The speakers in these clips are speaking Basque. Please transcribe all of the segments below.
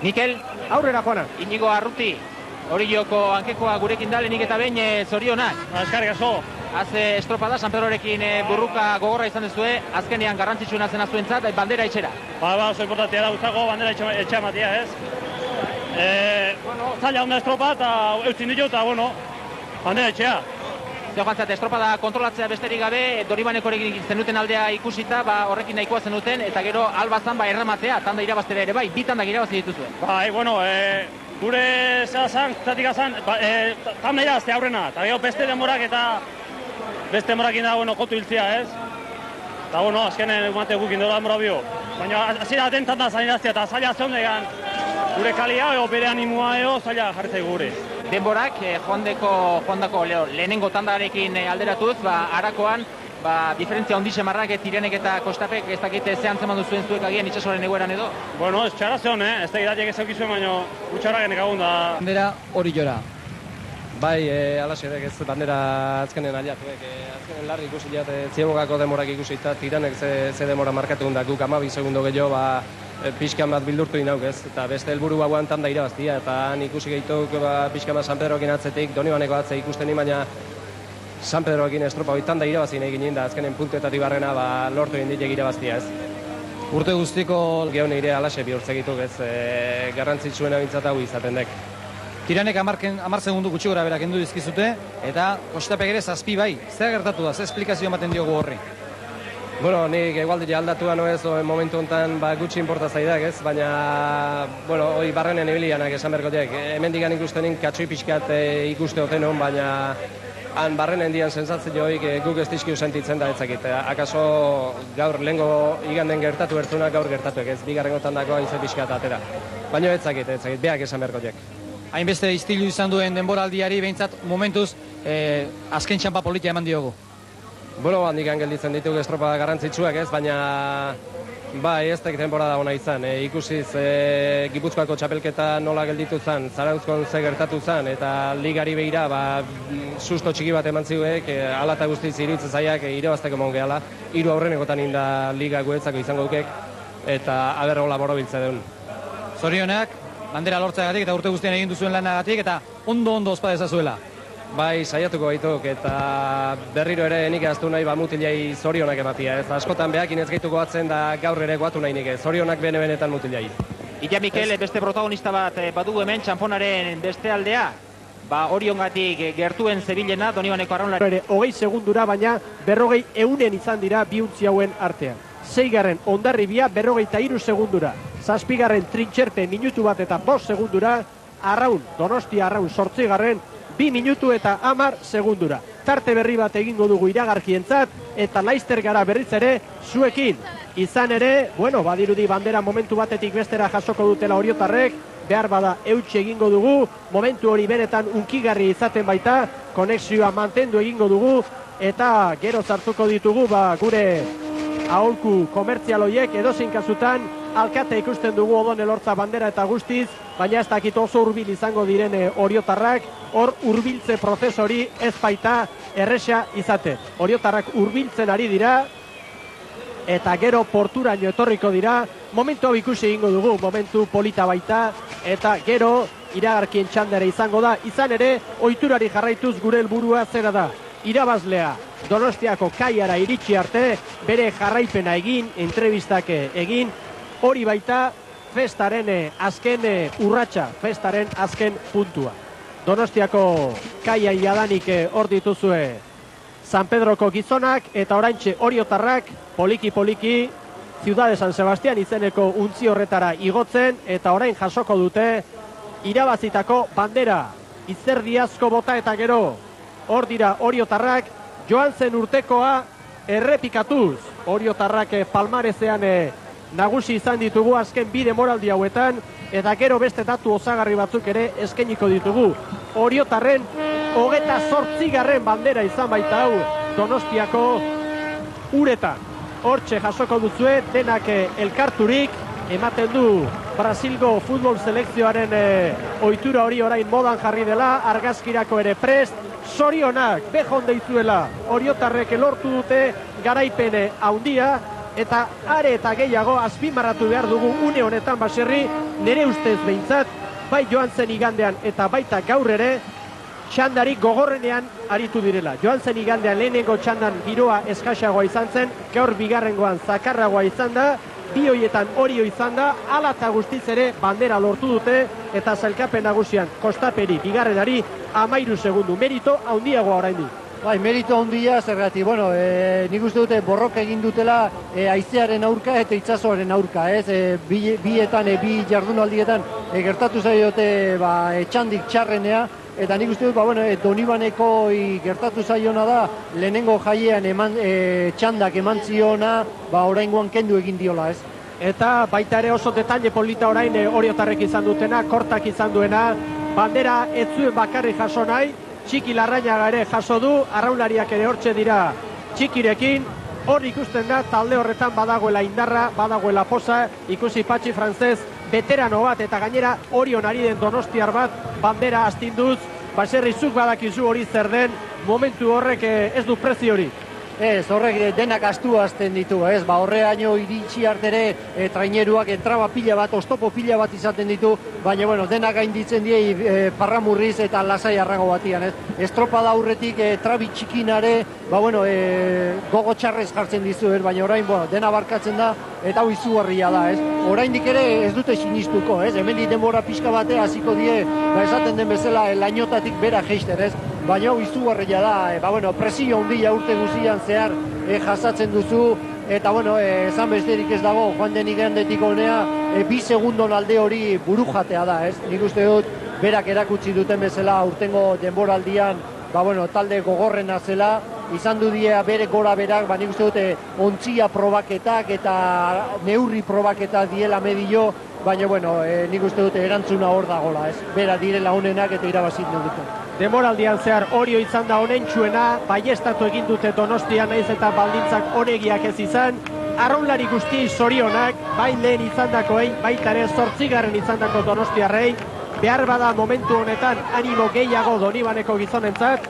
Mikel, aurrera joana. Inigo Arruti, Orioko hankekoa gurekin da, lehenik eta behin zorionak. Eskarrik asko. Haze estropada, San Pedrorekin burruka gogorra izan dezue, azkenean garrantzitsuna zena zuentzat, bandera etxera. Oso importantea da guztako, bandera etxea matia, ez? Zaila onda estropa eta eutzin ditu eta, bandera etxea. Zeo jantzat, estropada kontrolatzea besterik gabe, Doribanekorekin zenuten aldea ikusita, horrekin nahikoa zenuten, eta gero albazan errematea, tanda irabaztera ere bai, bi tandak irabazi dituzue. Gure zehazan, zatik azan, tamna irazte aurrena, eta gero beste demorak eta beste demorakin da, kotu hiltzea, ez? Eta, azkenen egumate gukin dola demora bio. Baina, azira atentan da zain iraztea, eta zaila zeundegan gure kalia, bere animua, zaila jarritzai gure. Denborak, joandako lehenengo tandarekin alderatuz, arakoan, diferentzia ondixe marrak, Tirenek eta Kostapek, ez dakite zehan zeman duzuen zuek agian itxasoren egoeran edo? Ez txarra zeon, ez da iratiek ez eukizuen, baina utxarra genek agun da. Bandera hori jora. Bai, alaserek ez bandera azkenen aliatuek. Azkenen larri ikusi jat, ziegokako demorak ikusi eta Tiranek ze demora markatu da guk 12 segundo gehiago, pixkan bat bildurtu inauk ez. Eta beste helburu hauan tanda irabaztia, eta han ikusi gehiatuk pixkan bat San Pedroekin atzetik, Donibaneko atze ikusten baina San Pedroekin estropa hori tanda irabazi nahi ginen da, azkenen puntuetatik barrena lortu egin ditek irabaztia ez. Urte guztiko geho nire alaxe bihurtzegituk ez, garrantzitsuena bintzat hau izaten dek. Tiranek 10 segundu gutxi gora berak kendu dizkizute, eta Kostapek ere 7 bai. Zer gertatu da, ze esplikazio ematen diogu horri? Nik egualdia aldatua noez momentu honetan gutxi inporta zaidak ez, baina hori barrenen ibilianak esan berko diak. Hemen digan ikustenin katxoi pixkat ikuste hoten hon, baina han barrenen dian sensatzio hoik guk ez dizkiu sentitzen da etzakit. Akaso gaur lehengo iganden gertatu ertzunak gaur gertatuek ez, bigarrengotan dako haize pixkat atera. Baina etzakit, beak esan berko diak. Hainbeste istilu izan duen denboraldiari behintzat momentuz azken txampa politia eman diogu. Handikan gelditzen ditugu estropa garrantzitsuak ez, baina ez tek temporada ona izan. Ikusiz Gipuzkoako txapelketa nola gelditu zen, Zarauzkon ze gertatu zen, eta ligari behira susto txiki bat eman ziuek, ala eta guztiz iruditzen zaiak irabazteko mon gehala. 3 aurrenekotan inda liga guetzako izango dukek, eta aber hola borobiltze duen. Zorionak, bandera lortzeagatik eta urte guztien egin duzuen lanagatik, eta ondo ospa dezazuela. Bai, saiatuko baituk, eta berriro ere nik aztu nahi mutilai zorionak ematia. Ez askotan behakin ez gehituko atzen da gaur ere guatu nahi nik, zorionak benetan mutilai. Illa Mikel, beste protagonista bat badugu hemen, txamponaren beste aldea, Oriongatik gertuen zebilena, Donibaneko arraunlari. 20 segundura, baina 40 eunen izan dira biuntzi hauen artean. 6. Hondarribia 43 segundura. 7. Trintxerpe minutu bat eta 5 segundura. Donostia Arraun 8. 2 minutu eta 10 segundura. Tarte berri bat egingo dugu iragarkientzat, eta laizter gara berriz ere zuekin. Izan ere, badirudi bandera momentu batetik bestera jasoko dutela oriotarrek, behar bada eutxe egingo dugu, momentu hori benetan unkigarri izaten baita, konexioa mantendu egingo dugu, eta gero zartuko ditugu gure aholku komertzialoiek edozein kasutan, alkate ikusten dugu Odon Elortza bandera eta guztiz, baina ez dakit oso hurbil izango diren oriotarrak, hor hurbiltze prozesori ez baita erresa izate. Oriotarrak hurbiltzen ari dira, eta gero porturaino etorriko dira, momentu hau ikusi egingo dugu, momentu polita baita, eta gero iragarkien txandere izango da, izan ere, ohiturari jarraituz gure helburua zera da. Irabazlea Donostiako kaiara iritsi arte, bere jarraipena egin, entrevistak egin, hori baita festaren azken urratsa, festaren azken puntua. Donostiako kaia jadanik hor dituzue San Pedroko gizonak, eta oraintxe oriotarrak poliki Ciudad de San Sebastián izeneko untzi horretara igotzen, eta orain jasoko dute irabazitako bandera. Izerdiazko bota eta gero hor dira oriotarrak, joan zen urtekoa errepikatuz. Oriotarrak palmarezean nagusi izan ditugu azken 2 demoraldi hauetan, eta gero beste datu osagarri batzuk ere eskainiko ditugu. Oriotarren 28. bandera izan baita hau Donostiako uretan. Hortxe jasoko duzue, denak elkarturik, ematen du Brasilgo futbol selekzioaren ohitura hori orain modan jarri dela, argazkirako ere prest, zorionak behon deizuela oriotarrek lortu dute garaipene handia, eta are eta gehiago azpimarratu behar dugu une honetan baserri, nire ustez behintzat, bai joan zen igandean eta baita gaur ere, txandari gogorrenean aritu direla. Joan zen igandean lehenengo txandan giroa eskaxagoa izan zen, gaur bigarrengoan zakarragoa izan da, bi hoietan Orio izan da, hala eta guztiz ere bandera lortu dute, eta zailkapen nagusian Kostaperi bigarrenari 13 segundu, merito handiagoa oraindik. Bai, merito handia zergatik, bueno, nik uste dute borroka egin dutela haizearen aurka eta itsasoaren aurka, ez? Bi jardunaldietan gertatu zaiote txandik txarrenea, eta nik uste dut, Donibaneko gertatu zaiona da, lehenengo jaiean txandak eman ziona, oraingoan kendu egin diola, ez? Eta baita ere oso detalle polita orain Oriotarrek izan dutena, Kortak izan duena, bandera ez zuen bakarri jaso nahi, Txiki Larrañaga ere jaso du, arraunlariak ere hortxe dira Txikirekin, hor ikusten da talde horretan badagoela indarra, badagoela poza, ikusi Patxi Frantzez, veterano bat eta gainera Orion ari den donostiar bat bandera astinduz, baserri zuk badakizu hori zer den, momentu horrek ez du prezio hori. Ez, horrek denak astu azten ditu, ez, horreaino iritsi artere traineruak entraba pila bat, oztopo pila bat izaten ditu, baina, denak gainditzen die parramurriz eta lasai arrago batian, ez. Estropada aurretik trabi txikinare, gogo txarrez jartzen dizu, baina orain, dena barkatzen da, eta hau izugarria da, ez. Oraindik ere ez dute sinistuko, ez, hemen denbora pixka batea hasiko die, esaten den bezala, lainotatik bera jeister, ez. Baina hau izugarria da, presio handia urte guzian zehar jasatzen duzu, eta esan besterik ez dago, joan den igandetik honea, 2 segundon alde hori buru jatea da, ez? Nik uste dut, berak erakutsi duten bezala urtengo denboraldian, talde gogorrena zela, izan du die bere gora berak, nik uste dut, ontzia probaketak eta neurri probaketak diela medio, baina, nik uste dut erantzuna hor dagola, ez? Bera direla honenak eta irabazit dute. Demoraldian zehar Orio izan da honentsuena, baiestatu egin dute Donostian naiz eta baldintzak onegiak ez izan, arraunlari guzti zorionak, bai lehen izandakoei, baita ere 8. izandako Donostiarrei, behar bada momentu honetan animo gehiago Donibaneko gizonentzat,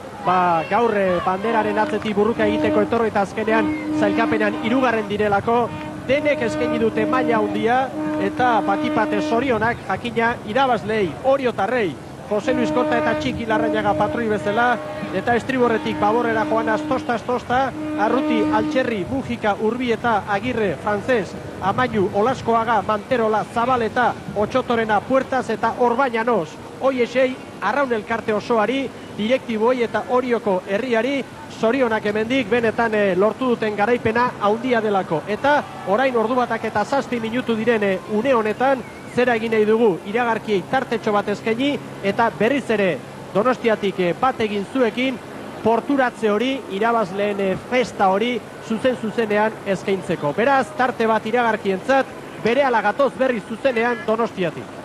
gaur banderaren atzetik burruka egiteko etorri eta azkenean zailkapenean 3. direlako, denek eskaini dute maila handia eta batipate zorionak jakina irabazlei, Oriotarrei, Jose Luis Korta eta Txiki Larrañaga patroi bezala, eta estriborretik Baborrera joanaz tosta, Arruti, Altxerri, Mujika, Urbieta, Agirre, Frantzez, Amainu, Olaskoaga, Manterola, Zabaleta, Otxotorena, Puertas eta Orbañanos. Hoiesei, arraun elkarte osoari, direktiboi eta Orioko herriari, zorionak hemendik benetan lortu duten garaipena handia delako. Eta orain ordu batak eta 7 minutu direne une honetan, zera egin nahi dugu iragarkiei tartetxo bat eskaini eta berriz ere Donostiatik bat egin zuekin porturatze hori, irabazleen festa hori zuzenean eskaintzeko. Beraz, tarte bat iragarkientzat, berehala gatoz berriz zuzenean Donostiatik.